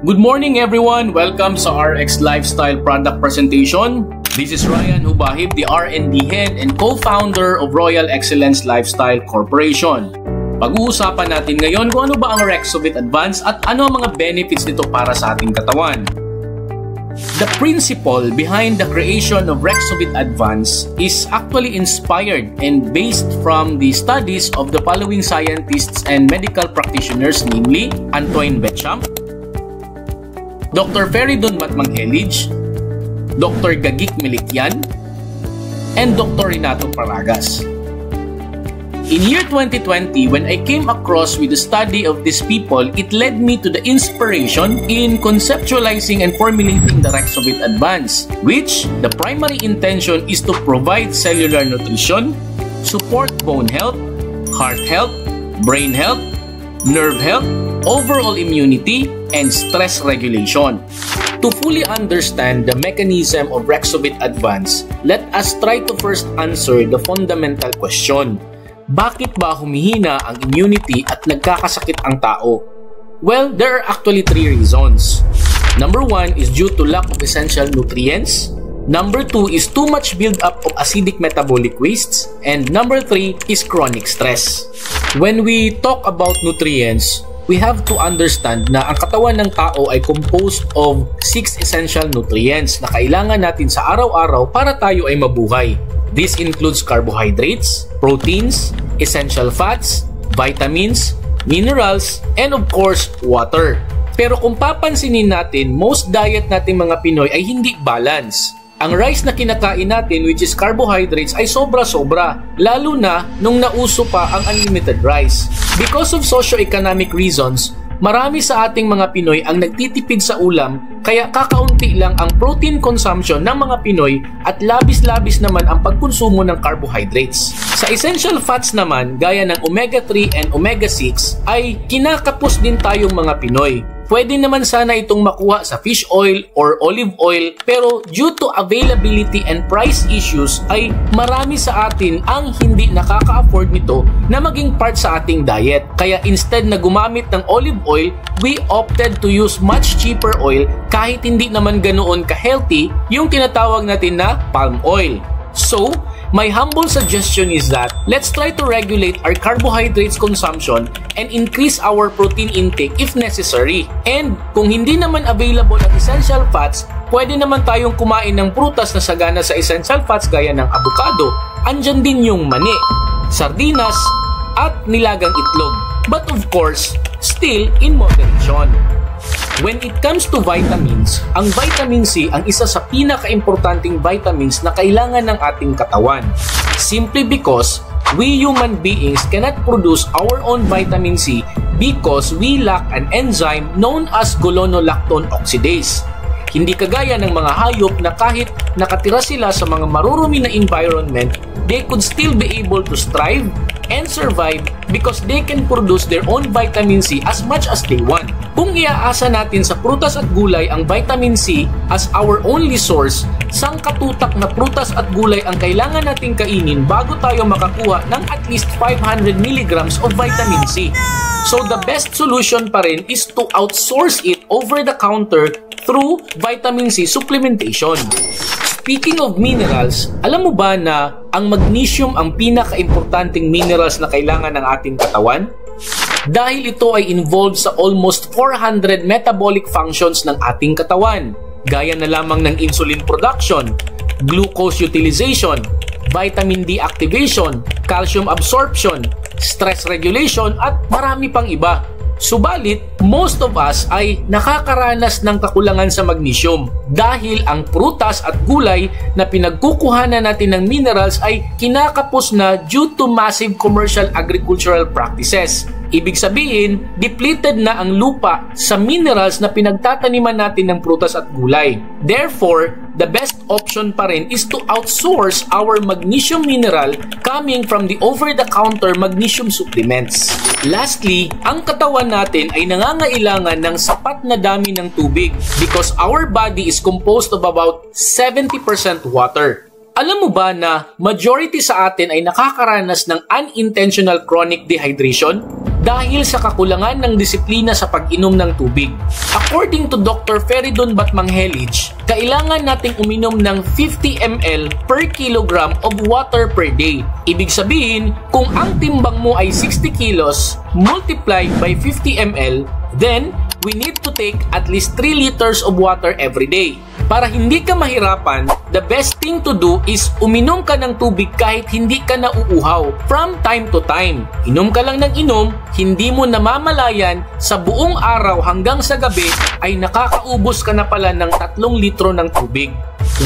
Good morning everyone! Welcome sa RX Lifestyle product presentation. This is Ryan Hubahib, the R&D head and co-founder of Royal Excellence Lifestyle Corporation. Pag-uusapan natin ngayon kung ano ba ang Rexovit Advance at ano ang mga benefits nito para sa ating katawan. The principle behind the creation of Rexovit Advance is actually inspired and based from the studies of the following scientists and medical practitioners, namely Antoine Béchamp, Dr. Feridun Matmanghelig, Dr. Gagik Melikyan, and Dr. Renato Paragas. In year 2020, when I came across with the study of these people, it led me to the inspiration in conceptualizing and formulating the Rexovit Advance, which the primary intention is to provide cellular nutrition, support bone health, heart health, brain health, nerve health, overall immunity, and stress regulation. To fully understand the mechanism of Rexovit Advance, let us try to first answer the fundamental question. Bakit ba humihina ang immunity at nagkakasakit ang tao? Well, there are actually three reasons. Number one is due to lack of essential nutrients. Number two is too much buildup of acidic metabolic wastes. And number three is chronic stress. When we talk about nutrients, we have to understand na ang katawan ng tao ay composed of 6 essential nutrients na kailangan natin sa araw-araw para tayo ay mabuhay. This includes carbohydrates, proteins, essential fats, vitamins, minerals, and of course, water. Pero kung papansinin natin, most diet nating mga Pinoy ay hindi balance. Ang rice na kinakain natin, which is carbohydrates, ay sobra-sobra, lalo na nung nauso pa ang unlimited rice. Because of socio-economic reasons, marami sa ating mga Pinoy ang nagtitipid sa ulam, kaya kakaunti lang ang protein consumption ng mga Pinoy at labis-labis naman ang pagkonsumo ng carbohydrates. Sa essential fats naman, gaya ng omega-3 and omega-6, ay kinakapos din tayong mga Pinoy. Pwede naman sana itong makuha sa fish oil or olive oil, pero due to availability and price issues ay marami sa atin ang hindi nakaka-afford nito na maging part sa ating diet. Kaya instead na gumamit ng olive oil, we opted to use much cheaper oil kahit hindi naman ganoon ka-healthy yung tinatawag natin na palm oil. So, my humble suggestion is that let's try to regulate our carbohydrates consumption and increase our protein intake if necessary. And kung hindi naman available ang essential fats, pwede naman tayong kumain ng prutas na sagana sa essential fats gaya ng avocado. Andyan din yung mani, sardinas, at nilagang itlog. But of course, still in moderation. When it comes to vitamins, ang vitamin C ang isa sa pinaka-importanting vitamins na kailangan ng ating katawan. Simply because we human beings cannot produce our own vitamin C because we lack an enzyme known as gulonolactone oxidase. Hindi kagaya ng mga hayop na kahit nakatira sila sa mga marurumi na environment, they could still be able to strive and survive because they can produce their own vitamin C as much as they want. Kung iaasa natin sa prutas at gulay ang vitamin C as our only source, sangkatutak na prutas at gulay ang kailangan nating kainin bago tayo makakuha ng at least 500 milligrams of vitamin C. So the best solution pa rin is to outsource it over the counter through vitamin C supplementation. Speaking of minerals, alam mo ba na ang magnesium ang pinaka-importanting minerals na kailangan ng ating katawan? Dahil ito ay involved sa almost 400 metabolic functions ng ating katawan, gaya na lamang ng insulin production, glucose utilization, vitamin D activation, calcium absorption, stress regulation, at marami pang iba. Subalit, most of us ay nakakaranas ng kakulangan sa magnesium dahil ang prutas at gulay na pinagkukuhanan natin ng minerals ay kinakapos na due to massive commercial agricultural practices. Ibig sabihin, depleted na ang lupa sa minerals na pinagtataniman natin ng prutas at gulay. Therefore, the best option pa rin is to outsource our magnesium mineral coming from the over-the-counter magnesium supplements. Lastly, ang katawan natin ay nangangailangan ng sapat na dami ng tubig because our body is composed of about 70% water. Alam mo ba na majority sa atin ay nakakaranas ng unintentional chronic dehydration? dahil sa kakulangan ng disiplina sa pag-inom ng tubig. According to Dr. Feridun Batmanghelic, kailangan nating uminom ng 50 ml per kilogram of water per day. Ibig sabihin, kung ang timbang mo ay 60 kilos multiplied by 50 ml, then we need to take at least 3 liters of water every day. Para hindi ka mahirapan, the best thing to do is uminom ka ng tubig kahit hindi ka nauuhaw from time to time. Inom ka lang ng inom, hindi mo namamalayan sa buong araw hanggang sa gabi ay nakakaubos ka na pala ng 3 litro ng tubig.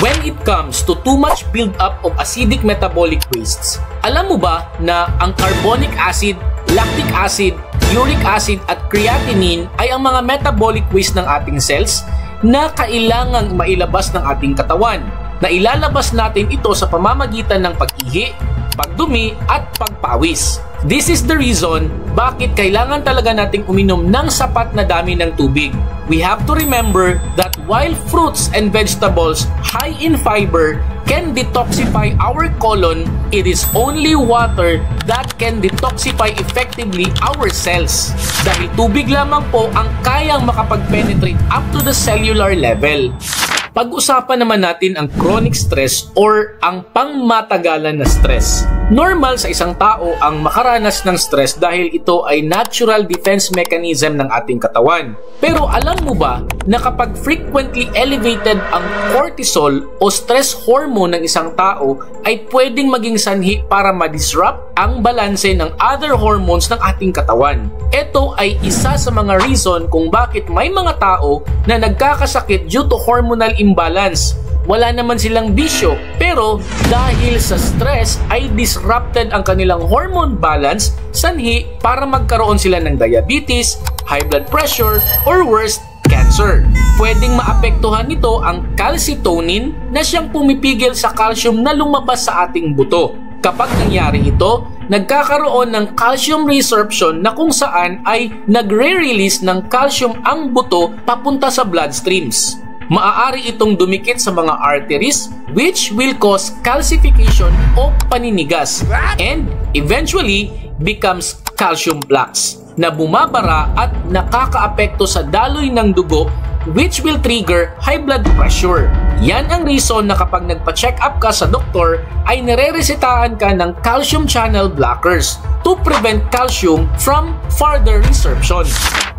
When it comes to too much build-up of acidic metabolic wastes, alam mo ba na ang carbonic acid, lactic acid, uric acid at creatinine ay ang mga metabolic waste ng ating cells na kailangang mailabas ng ating katawan, na ilalabas natin ito sa pamamagitan ng pag-ihi, pagdumi at pagpawis. This is the reason bakit kailangan talaga nating uminom ng sapat na dami ng tubig. We have to remember that while fruits and vegetables high in fiber can detoxify our colon, it is only water that can detoxify effectively our cells. Dahil tubig lamang po ang kayang makapag-penetrate up to the cellular level. Pag-usapan naman natin ang chronic stress or ang pangmatagalan na stress. Normal sa isang tao ang makaranas ng stress dahil ito ay natural defense mechanism ng ating katawan. Pero alam mo ba na kapag frequently elevated ang cortisol o stress hormone ng isang tao ay pwedeng maging sanhi para ma-disrupt ang balanse ng other hormones ng ating katawan. Ito ay isa sa mga reason kung bakit may mga tao na nagkakasakit due to hormonal imbalance. Wala naman silang bisyo, pero dahil sa stress ay disrupted ang kanilang hormone balance, sanhi para magkaroon sila ng diabetes, high blood pressure, or worse, cancer. Pwedeng maapektuhan nito ang calcitonin na siyang pumipigil sa calcium na lumabas sa ating buto. Kapag nangyari ito, nagkakaroon ng calcium resorption na kung saan ay nagre-release ng calcium ang buto papunta sa bloodstreams. Maaari itong dumikit sa mga arteries which will cause calcification o paninigas and eventually becomes calcium plaques na bumabara at nakakaapekto sa daloy ng dugo which will trigger high blood pressure. Yan ang reason na kapag nagpa-check up ka sa doktor ay nare-resetahan ka ng calcium channel blockers to prevent calcium from further resorption.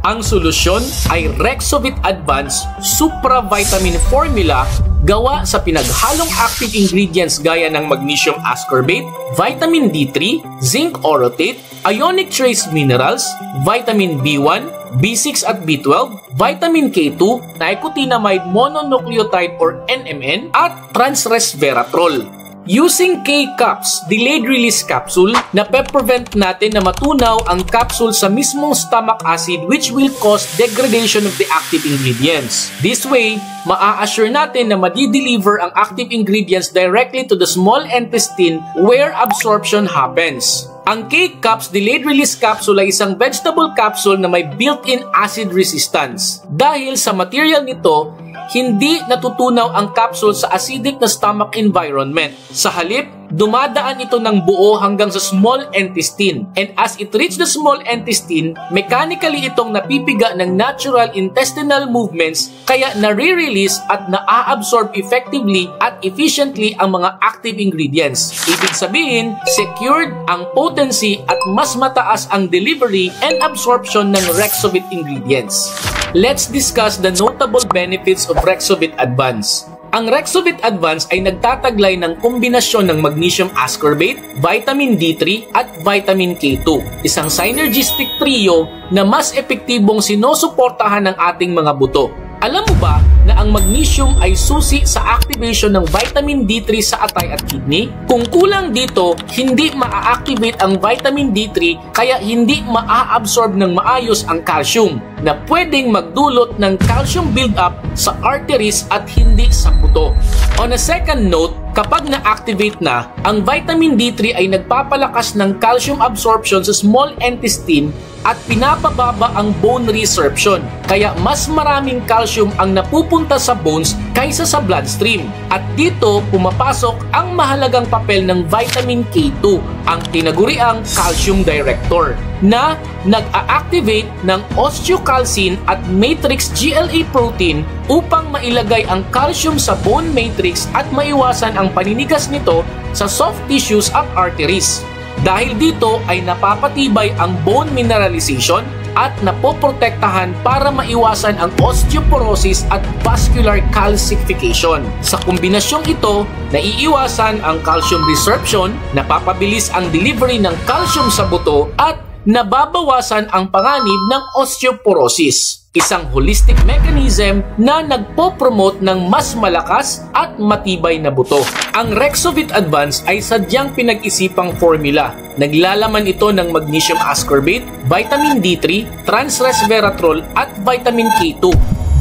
Ang solusyon ay Rexovit Advance Supra Vitamin Formula gawa sa pinaghalong active ingredients gaya ng magnesium ascorbate, vitamin D3, zinc orotate, ionic trace minerals, vitamin B1, B6 at B12, vitamin K2, nicotinamide mononucleotide or NMN, at transresveratrol. Using K-Caps, delayed release capsule, na prevent natin na matunaw ang capsule sa mismong stomach acid which will cause degradation of the active ingredients. This way, maa-assure natin na madi-deliver ang active ingredients directly to the small intestine where absorption happens. Ang K-Caps delayed release capsule ay isang vegetable capsule na may built-in acid resistance. Dahil sa material nito, hindi natutunaw ang capsule sa acidic na stomach environment. Sa halip, dumadaan ito ng buo hanggang sa small intestine. And as it reaches the small intestine, mechanically itong napipiga ng natural intestinal movements kaya nare-release at na-absorb effectively at efficiently ang mga active ingredients. Ibig sabihin, secured ang potency at mas mataas ang delivery and absorption ng Rexovit ingredients. Let's discuss the notable benefits of Rexovit Advance. Ang Rexovit Advance ay nagtataglay ng kombinasyon ng magnesium ascorbate, vitamin D3 at vitamin K2. Isang synergistic trio na mas epektibong sinusuportahan ng ating mga buto. Alam mo ba na ang magnesium ay susi sa activation ng vitamin D3 sa atay at kidney? Kung kulang dito, hindi maa-activate ang vitamin D3 kaya hindi maa-absorb ng maayos ang calcium na pwedeng magdulot ng calcium buildup sa arteries at hindi sa buto. On a second note, kapag na-activate na, ang vitamin D3 ay nagpapalakas ng calcium absorption sa small intestine at pinapababa ang bone resorption. Kaya mas maraming calcium ang napupunta sa bones kaysa sa bloodstream. At dito pumapasok ang mahalagang papel ng vitamin K2, ang tinaguriang calcium director, na nag-a-activate ng osteocalcin at matrix GLA protein upang mailagay ang calcium sa bone matrix at maiwasan ang paninigas nito sa soft tissues at arteries. Dahil dito ay napapatibay ang bone mineralization at napoprotektahan para maiwasan ang osteoporosis at vascular calcification. Sa kombinasyong ito, naiiwasan ang calcium resorption, napapabilis ang delivery ng calcium sa buto at nababawasan ang panganib ng osteoporosis. Isang holistic mechanism na nagpo-promote ng mas malakas at matibay na buto. Ang Rexovit Advance ay sadyang pinag-isipang formula. Naglalaman ito ng magnesium ascorbate, vitamin D3, transresveratrol at vitamin K2.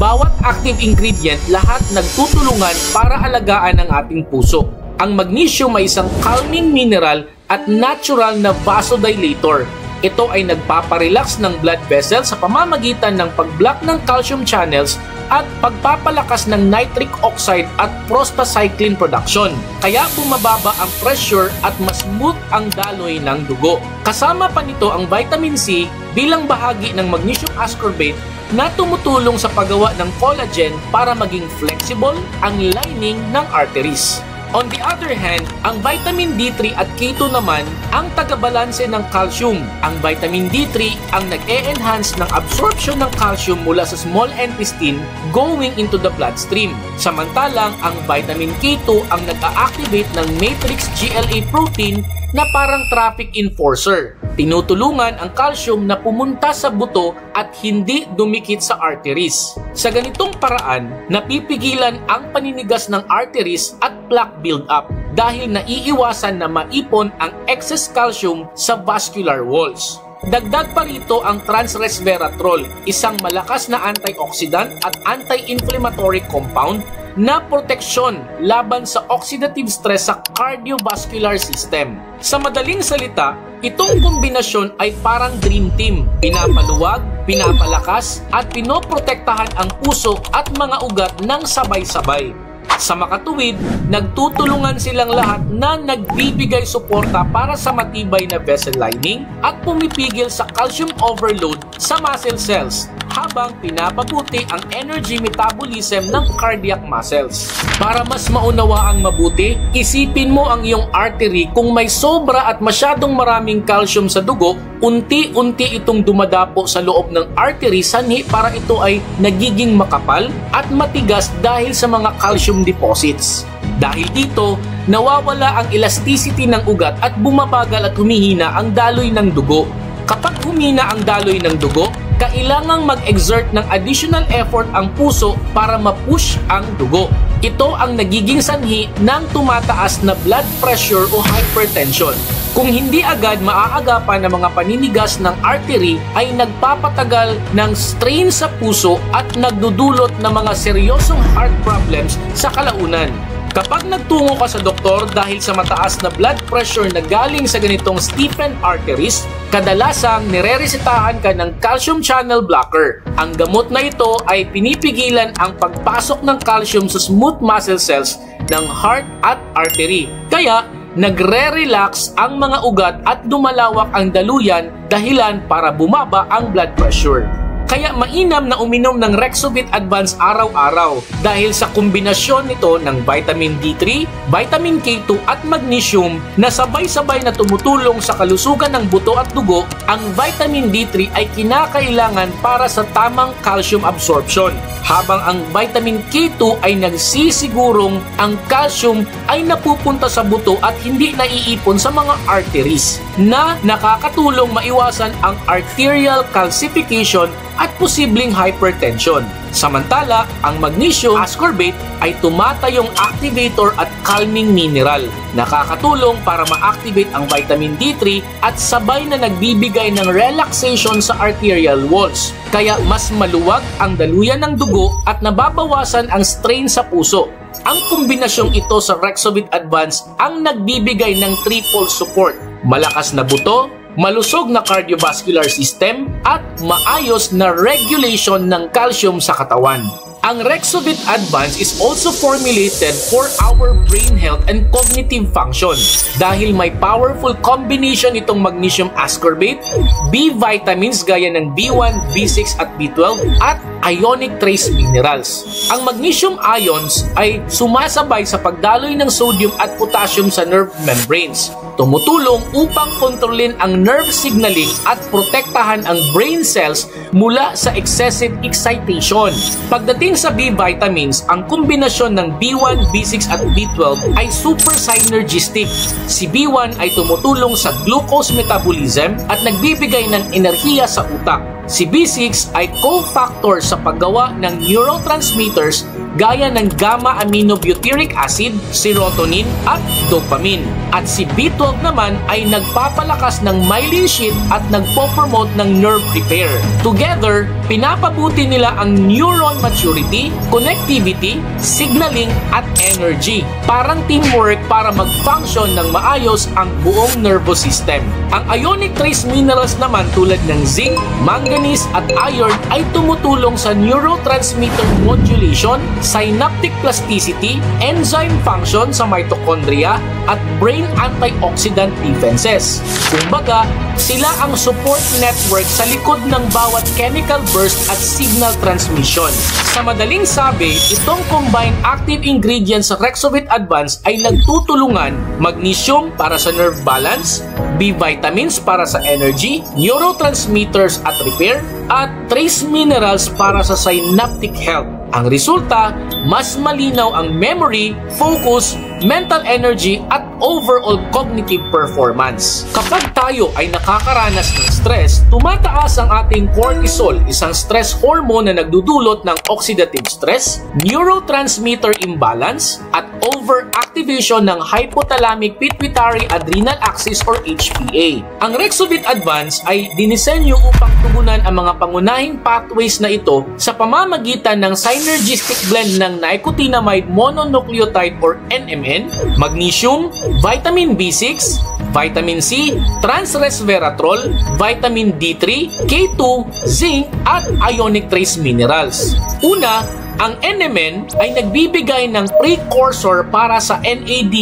Bawat active ingredient lahat nagtutulungan para alagaan ang ating puso. Ang magnesium ay isang calming mineral at natural na vasodilator. Ito ay nagpaparelax ng blood vessels sa pamamagitan ng pag-block ng calcium channels at pagpapalakas ng nitric oxide at prostacyclin production. Kaya bumababa ang pressure at mas smooth ang daloy ng dugo. Kasama pa nito ang vitamin C bilang bahagi ng magnesium ascorbate na tumutulong sa paggawa ng collagen para maging flexible ang lining ng arteries. On the other hand, ang vitamin D3 at K2 naman ang tagabalanse ng calcium. Ang vitamin D3 ang nag-e-enhance ng absorption ng calcium mula sa small intestine going into the bloodstream. Samantalang ang vitamin K2 ang nag-a-activate ng matrix GLA protein na parang traffic enforcer. Tinutulungan ang calcium na pumunta sa buto at hindi dumikit sa arteries. Sa ganitong paraan, napipigilan ang paninigas ng arteries at plaque buildup dahil naiiwasan na maipon ang excess calcium sa vascular walls. Dagdag pa rito ang transresveratrol, isang malakas na antioxidant at anti-inflammatory compound na proteksyon laban sa oxidative stress sa cardiovascular system. Sa madaling salita, itong kombinasyon ay parang dream team. Pinapaluwag, pinapalakas at pinoprotektahan ang puso at mga ugat ng sabay-sabay. Sa makatuwid, nagtutulungan silang lahat na nagbibigay suporta para sa matibay na vessel lining at pumipigil sa calcium overload sa muscle cells habang pinapabuti ang energy metabolism ng cardiac muscles. Para mas maunawaang mabuti, isipin mo ang iyong artery. Kung may sobra at masyadong maraming calcium sa dugo, unti-unti itong dumadapo sa loob ng artery sanhi para ito ay nagiging makapal at matigas dahil sa mga calcium deposits. Dahil dito, nawawala ang elasticity ng ugat at bumabagal at humihina ang daloy ng dugo. Kapag humina ang daloy ng dugo, kailangang mag-exert ng additional effort ang puso para ma-push ang dugo. Ito ang nagiging sanhi ng tumataas na blood pressure o hypertension. Kung hindi agad maaagapan ng mga paninigas ng artery, ay nagpapatagal ng strain sa puso at nagdudulot ng mga seryosong heart problems sa kalaunan. Kapag nagtungo ka sa doktor dahil sa mataas na blood pressure na galing sa ganitong stiffened arteries, kadalasang nireresetahan ka ng calcium channel blocker. Ang gamot na ito ay pinipigilan ang pagpasok ng calcium sa smooth muscle cells ng heart at artery. Kaya, nagre-relax ang mga ugat at dumalawak ang daluyan dahilan para bumaba ang blood pressure. Kaya mainam na uminom ng Rexovit Advance araw-araw dahil sa kombinasyon nito ng vitamin D3, vitamin K2 at magnesium na sabay-sabay na tumutulong sa kalusugan ng buto at dugo. Ang vitamin D3 ay kinakailangan para sa tamang calcium absorption, habang ang vitamin K2 ay nagsisigurong ang calcium ay napupunta sa buto at hindi naiipon sa mga arteries, na nakakatulong maiwasan ang arterial calcification at posibleng hypertension. Samantala, ang magnesium ascorbate ay tumatayong activator at calming mineral. Nakakatulong para ma-activate ang vitamin D3 at sabay na nagbibigay ng relaxation sa arterial walls. Kaya mas maluwag ang daluyan ng dugo at nababawasan ang strain sa puso. Ang kombinasyong ito sa Rexovit Advance ang nagbibigay ng triple support: malakas na buto, malusog na cardiovascular system, at maayos na regulation ng calcium sa katawan. Ang Rexovit Advance is also formulated for our brain health and cognitive function dahil may powerful combination itong magnesium ascorbate, B vitamins gaya ng B1, B6 at B12 at ionic trace minerals. Ang magnesium ions ay sumasabay sa pagdaloy ng sodium at potassium sa nerve membranes. Tumutulong upang kontrolin ang nerve signaling at protektahan ang brain cells mula sa excessive excitation. Pagdating sa B vitamins, ang kombinasyon ng B1, B6 at B12 ay super synergistic. Si B1 ay tumutulong sa glucose metabolism at nagbibigay ng enerhiya sa utak. Si B6 ay cofactor sa paggawa ng neurotransmitters gaya ng gamma-aminobutyric acid, serotonin at dopamine. At si B12 naman ay nagpapalakas ng myelin sheath at nagpo-promote ng nerve repair. Together, pinapabuti nila ang neuron maturity, connectivity, signaling at energy. Parang teamwork para mag-function ng maayos ang buong nervous system. Ang ionic trace minerals naman tulad ng zinc, manganese at iron ay tumutulong sa neurotransmitter modulation, synaptic plasticity, enzyme function sa mitochondria at brain antioxidant defenses. Kumbaga, sila ang support network sa likod ng bawat chemical burst at signal transmission. Sa madaling sabi, itong combined active ingredients sa Rexovit Advance ay nagtutulungan: magnesium para sa nerve balance, B vitamins para sa energy, neurotransmitters at repair, at trace minerals para sa synaptic health. Ang resulta, mas malinaw ang memory, focus, mental energy at overall cognitive performance. Kapag tayo ay nakakaranas ng stress, tumataas ang ating cortisol, isang stress hormone na nagdudulot ng oxidative stress, neurotransmitter imbalance, at overactivation ng hypothalamic pituitary adrenal axis or HPA. Ang Rexovit Advance ay dinisenyo upang tugunan ang mga pangunahing pathways na ito sa pamamagitan ng synergistic blend ng nicotinamide mononucleotide or NMN, magnesium, vitamin B6, vitamin C, transresveratrol, vitamin D3, K2, zinc, at ionic trace minerals. Una, ang NMN ay nagbibigay ng precursor para sa NAD+,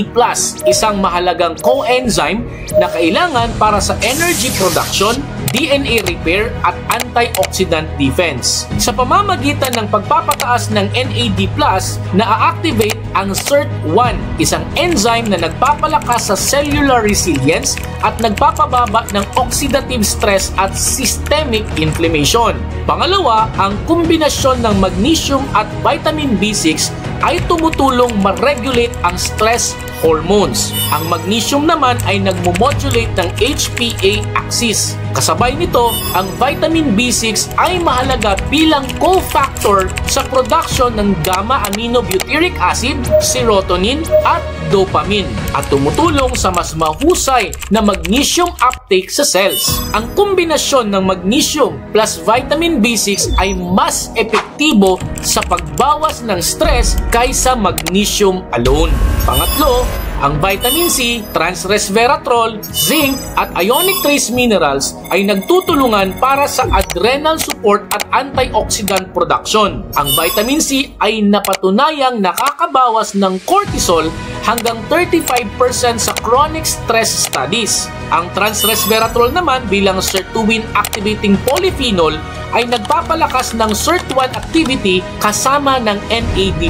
isang mahalagang coenzyme na kailangan para sa energy production, DNA repair at antioxidant defense. Sa pamamagitan ng pagpapataas ng NAD+, na-activate ang SIRT1, isang enzyme na nagpapalakas sa cellular resilience at nagpapababa ng oxidative stress at systemic inflammation. Pangalawa, ang kombinasyon ng magnesium at vitamin B6 ay tumutulong ma-regulate ang stress hormones. Ang magnesium naman ay nagmo-modulate ng HPA axis. Kasabay nito, ang vitamin B6 ay mahalaga bilang cofactor sa production ng gamma-aminobutyric acid, serotonin at dopamine at tumutulong sa mas mahusay na magnesium uptake sa cells. Ang kombinasyon ng magnesium plus vitamin B6 ay mas epektibo sa pagbawas ng stress kaysa magnesium alone. Pangatlo, ang vitamin C, transresveratrol, zinc at ionic trace minerals ay nagtutulungan para sa adrenal support at antioxidant production. Ang vitamin C ay napatunayang nakakabawas ng cortisol hanggang 35% sa chronic stress studies. Ang transresveratrol naman bilang sirtuin activating polyphenol ay nagpapalakas ng SIRT1 activity kasama ng NAD+.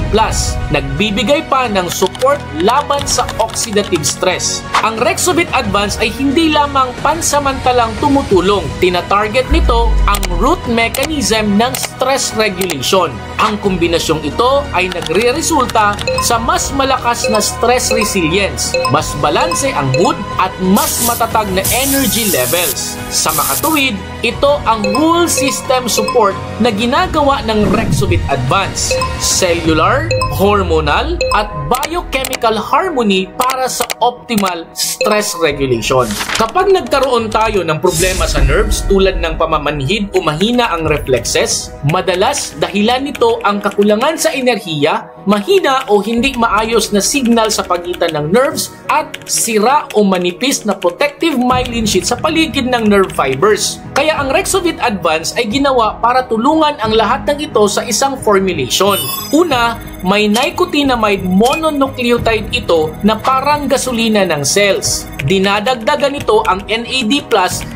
Nagbibigay pa ng support laban sa oxidative stress. Ang Rexovit Advance ay hindi lamang pansamantalang tumutulong. Tina-target nito ang root mechanism ng stress regulation. Ang kombinasyong ito ay nagre-resulta sa mas malakas na stress resilience, mas balanse ang mood at mas matatag na energy levels. Sa makatuwid, ito ang whole system support na ginagawa ng Rexovit Advance. Cellular, hormonal, at biochemical harmony para sa optimal stress regulation. Kapag nagkaroon tayo ng problema sa nerves tulad ng pamamanhid o mahina ang reflexes, madalas dahilan nito ang kakulangan sa enerhiya, mahina o hindi maayos na signal sa pagitan ng nerves at sira o manipis na protective myelin sheet sa paligid ng nerve fibers. Kaya ang Rexovit Advance ay ginawa para tulungan ang lahat ng ito sa isang formulation. Una, may nicotinamide mononucleotide ito na parang gasolina ng cells. Dinadagdagan nito ang NAD+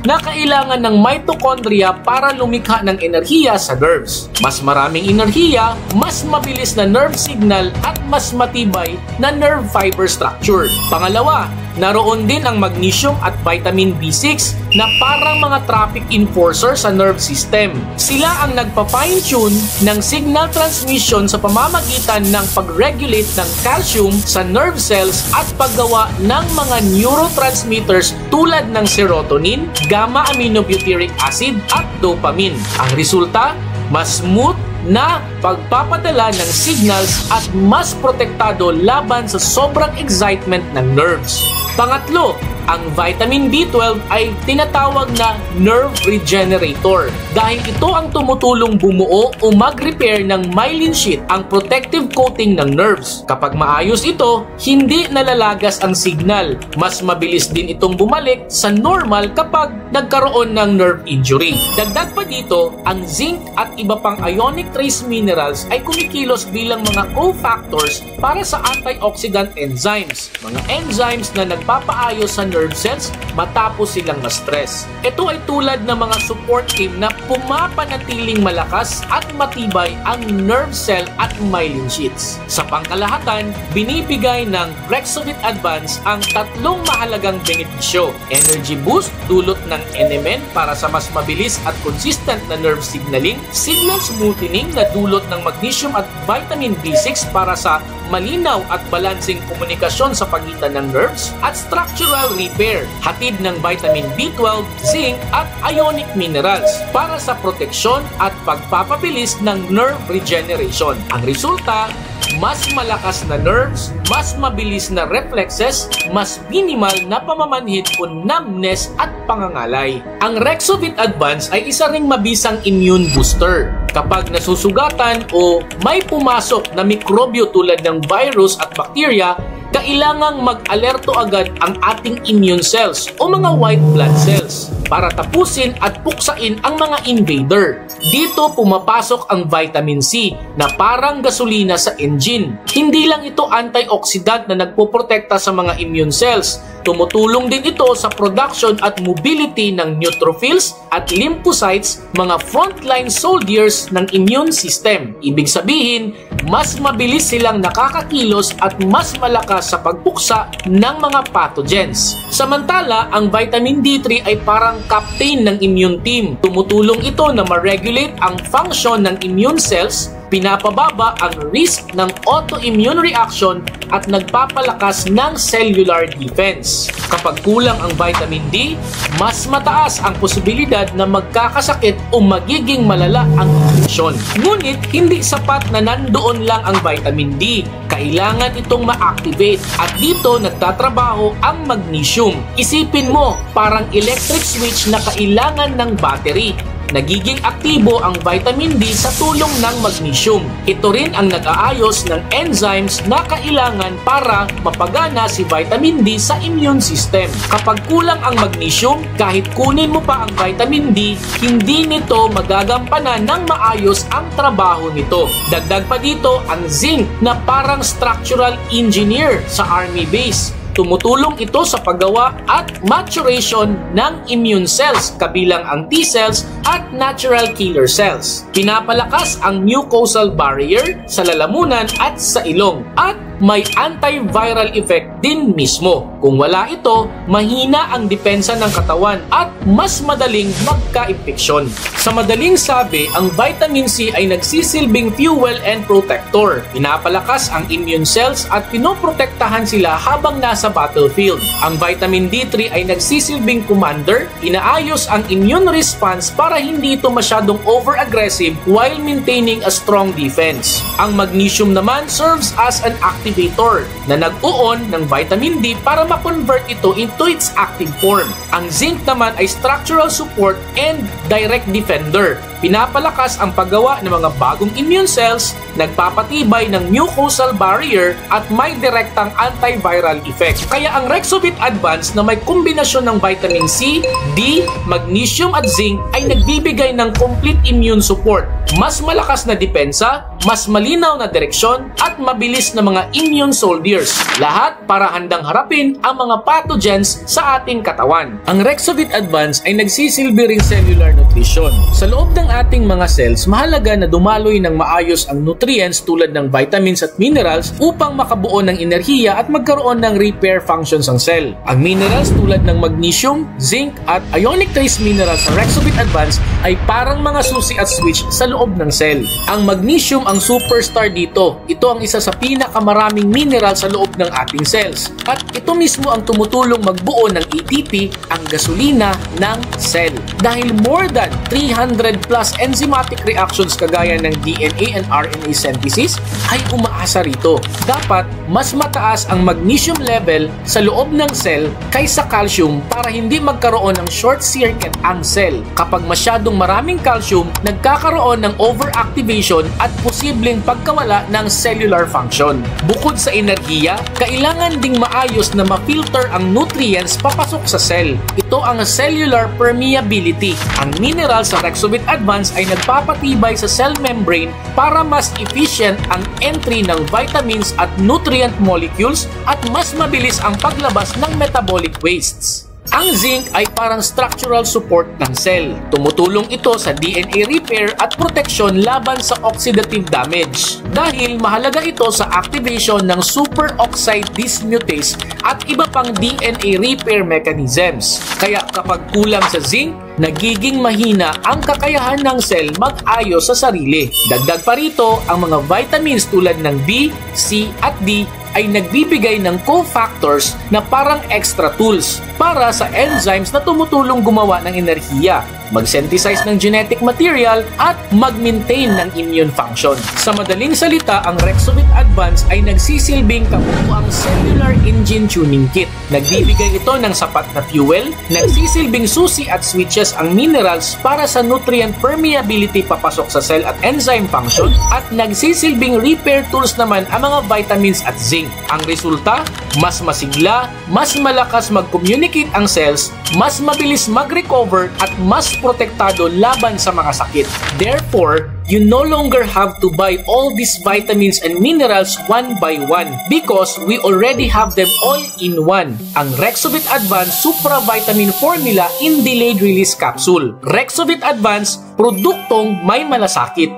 na kailangan ng mitochondria para lumikha ng enerhiya sa nerves. Mas maraming enerhiya, mas mabilis na nerve signal at mas matibay na nerve fiber structure. Pangalawa, naroon din ang magnesium at vitamin B6 na parang mga traffic enforcer sa nerve system. Sila ang nagpa-fine-tune ng signal transmission sa pamamagitan ng pag-regulate ng calcium sa nerve cells at paggawa ng mga neurotransmitters tulad ng serotonin, gamma-aminobutyric acid at dopamine. Ang resulta, mas smooth na pagpapadala ng signals at mas protektado laban sa sobrang excitement ng nerves. Pangatlo, ang vitamin B12 ay tinatawag na nerve regenerator dahil ito ang tumutulong bumuo o mag-repair ng myelin sheet, ang protective coating ng nerves. Kapag maayos ito, hindi nalalagas ang signal. Mas mabilis din itong bumalik sa normal kapag nagkaroon ng nerve injury. Dagdag pa dito, ang zinc at iba pang ionic trace minerals ay kumikilos bilang mga cofactors para sa antioxidant enzymes, mga enzymes na nagpapaayos sa nerve cells matapos silang ma-stress. Ito ay tulad ng mga support team na pumapanatiling malakas at matibay ang nerve cell at myelin sheets. Sa pangkalahatan, binibigay ng Rexovit Advance ang tatlong mahalagang benepisyo: energy boost dulot ng NMN para sa mas mabilis at consistent na nerve signaling, signal smoothening na dulot ng magnesium at vitamin B6 para sa malinaw at balansing komunikasyon sa pagitan ng nerves, at structural repair, hatid ng vitamin B12, zinc at ionic minerals para sa proteksyon at pagpapabilis ng nerve regeneration. Ang resulta, mas malakas na nerves, mas mabilis na reflexes, mas minimal na pamamanhid o numbness at pangangalay. Ang Rexovit Advance ay isa ring mabisang immune booster. Kapag nasusugatan o may pumasok na mikrobyo tulad ng virus at bakterya, kailangang mag-alerto agad ang ating immune cells o mga white blood cells para tapusin at puksain ang mga invader. Dito pumapasok ang vitamin C na parang gasolina sa engine. Hindi lang ito antioxidant na nagpoprotekta sa mga immune cells. Tumutulong din ito sa production at mobility ng neutrophils at lymphocytes, mga frontline soldiers ng immune system. Ibig sabihin, mas mabilis silang nakakakilos at mas malakas sa pagpuksa ng mga pathogens. Samantala, ang vitamin D3 ay parang captain ng immune team. Tumutulong ito na ma-regulate ang function ng immune cells, pinapababa ang risk ng autoimmune reaction at nagpapalakas ng cellular defense. Kapag kulang ang vitamin D, mas mataas ang posibilidad na magkakasakit o magiging malala ang infeksyon. Ngunit hindi sapat na nandoon lang ang vitamin D. Kailangan itong ma-activate at dito nagtatrabaho ang magnesium. Isipin mo, parang electric switch na kailangan ng battery. Nagiging aktibo ang vitamin D sa tulong ng magnesium. Ito rin ang nag-aayos ng enzymes na kailangan para mapagana si vitamin D sa immune system. Kapag kulang ang magnesium, kahit kunin mo pa ang vitamin D, hindi nito magagampanan ng maayos ang trabaho nito. Dagdag pa dito ang zinc na parang structural engineer sa army base. Tumutulong ito sa paggawa at maturation ng immune cells, kabilang ang T cells at natural killer cells. Pinapalakas ang mucosal barrier sa lalamunan at sa ilong, at may antiviral effect din mismo. Kung wala ito, mahina ang depensa ng katawan at mas madaling magka-impeksyon. Sa madaling sabi, ang vitamin C ay nagsisilbing fuel and protector. Pinapalakas ang immune cells at pinoprotektahan sila habang nasa battlefield. Ang vitamin D3 ay nagsisilbing commander, inaayos ang immune response para hindi ito masyadong over-aggressive while maintaining a strong defense. Ang magnesium naman serves as an active activator na nag-o-on ng vitamin D para ma-convert ito into its active form. Ang zinc naman ay structural support and direct defender. Pinapalakas ang paggawa ng mga bagong immune cells, nagpapatibay ng mucosal barrier at may direktang antiviral effect. Kaya ang Rexovit Advance na may kombinasyon ng vitamin C, D, magnesium at zinc ay nagbibigay ng complete immune support, mas malakas na depensa, mas malinaw na direksyon at mabilis na mga immune soldiers. Lahat para handang harapin ang mga pathogens sa ating katawan. Ang Rexovit Advance ay nagsisilbi ring cellular nutrition. Sa loob ng ating mga cells, mahalaga na dumaloy ng maayos ang nutrients tulad ng vitamins at minerals upang makabuo ng enerhiya at magkaroon ng repair functions ang cell. Ang minerals tulad ng magnesium, zinc at ionic trace minerals sa Rexovit Advance ay parang mga susi at switch sa loob ng cell. Ang magnesium ang superstar dito. Ito ang isa sa pinakamaraming mineral sa loob ng ating cells. At ito mismo ang tumutulong magbuo ng ATP, ang gasolina ng cell. Dahil more than 300 plus enzymatic reactions kagaya ng DNA and RNA synthesis ay umaasa rito. Dapat mas mataas ang magnesium level sa loob ng cell kaysa calcium para hindi magkaroon ng short circuit ang cell. Kapag masyadong maraming calcium, nagkakaroon ng overactivation at posibleng pagkawala ng cellular function. Bukod sa enerhiya, kailangan ding maayos na ma-filter ang nutrients papasok sa cell. Ito ang cellular permeability. Ang mineral sa Rexovit Advance ay nagpapatibay sa cell membrane para mas efficient ang entry ng vitamins at nutrient molecules at mas mabilis ang paglabas ng metabolic wastes. Ang zinc ay parang structural support ng cell. Tumutulong ito sa DNA repair at proteksyon laban sa oxidative damage. Dahil mahalaga ito sa activation ng superoxide dismutase at iba pang DNA repair mechanisms. Kaya kapag kulang sa zinc, nagiging mahina ang kakayahan ng cell mag-ayos sa sarili. Dagdag pa rito, ang mga vitamins tulad ng B, C at D ay nagbibigay ng cofactors na parang extra tools para sa enzymes na tumutulong gumawa ng enerhiya, mag-synthesize ng genetic material at mag-maintain ng immune function. Sa madaling salita, ang Rexovit Advance ay nagsisilbing kabuuang cellular engine tuning kit. Nagbibigay ito ng sapat na fuel, nagsisilbing susi at switches ang minerals para sa nutrient permeability papasok sa cell at enzyme function, at nagsisilbing repair tools naman ang mga vitamins at zinc. Ang resulta, mas masigla, mas malakas mag-communicate ang cells, mas mabilis mag-recover at mas protektado laban sa mga sakit. Therefore, you no longer have to buy all these vitamins and minerals one by one because we already have them all in one. Ang Rexovit Advance Supra Vitamin Formula in Delayed Release Capsule. Rexovit Advance, produktong may malasakit.